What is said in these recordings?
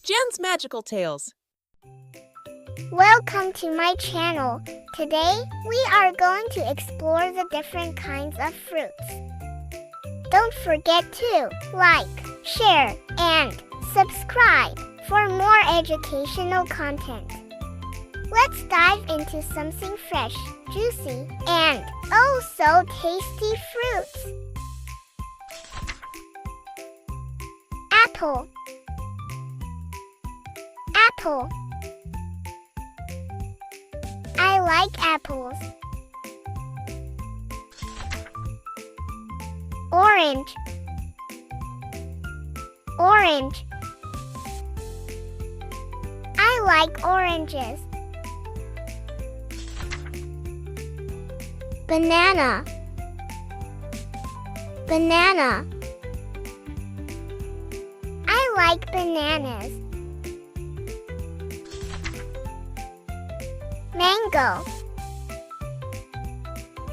Jen's Magical Tales. Welcome to my channel. Today, we are going to explore the different kinds of fruits. Don't forget to like, share, and subscribe for more educational content. Let's dive into something fresh, juicy, and oh so tasty fruits. Apple. Apple. I like apples. Orange. Orange. I like oranges. Banana. Banana. I like bananas. Mango.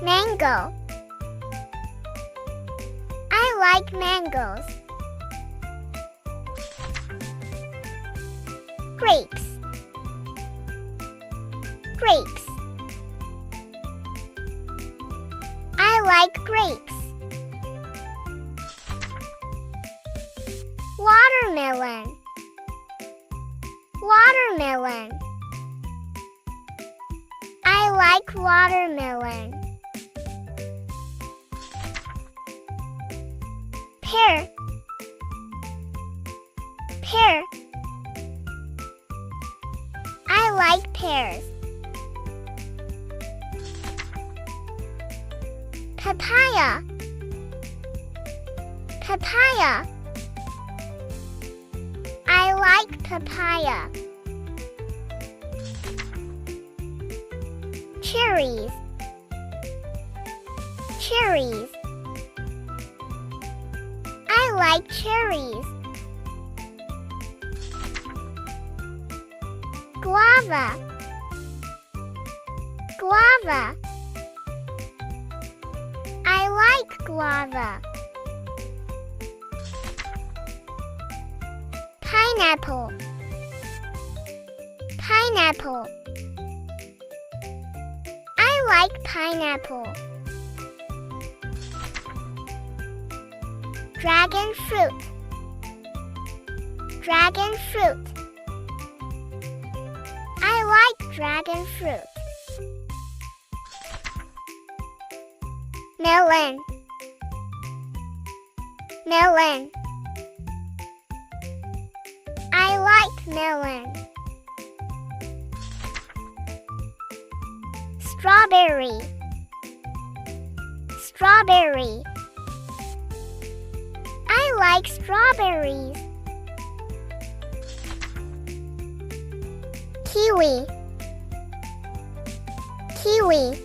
Mango. I like mangoes. Grapes. Grapes. I like grapes. Watermelon. Watermelon. I like watermelon. Pear. Pear. I like pears. Papaya. Papaya. I like papaya. Cherries. Cherries. I like cherries. Guava. Guava. I like guava. Pineapple. Pineapple. I like pineapple. Dragon fruit. Dragon fruit. I like dragon fruit. Melon. Melon. I like melon. Strawberry. Strawberry. I like strawberries. Kiwi. Kiwi.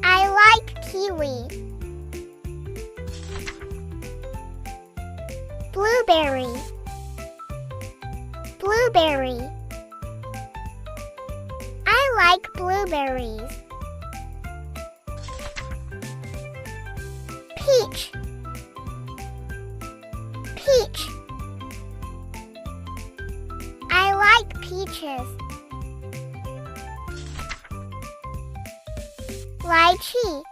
I like kiwi. Blueberry. Blueberry. I like blueberries. Peach. Peach. I like peaches. Lychee.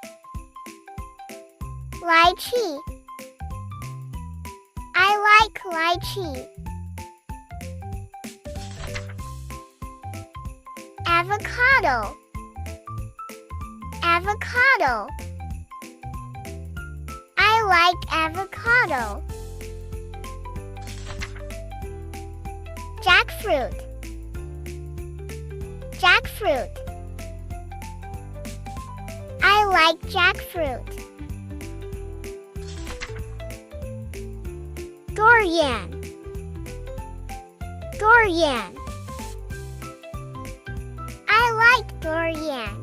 Lychee. I like lychee. Avocado. Avocado. I like avocado. Jackfruit. Jackfruit. I like jackfruit. Durian. Durian. I like durian.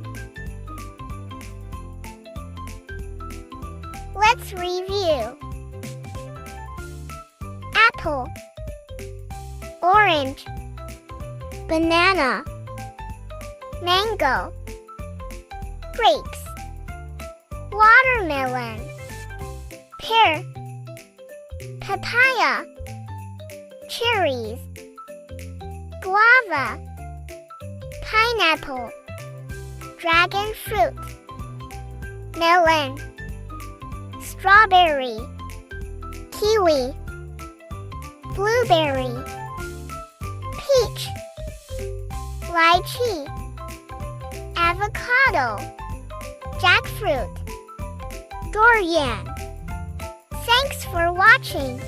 Let's review. Apple. Orange. Banana. Mango. Grapes. Watermelon. Pear. Papaya. cherries, guava, pineapple, dragon fruit, melon, strawberry, kiwi, blueberry, peach, lychee, avocado, jackfruit, durian. Thanks for watching.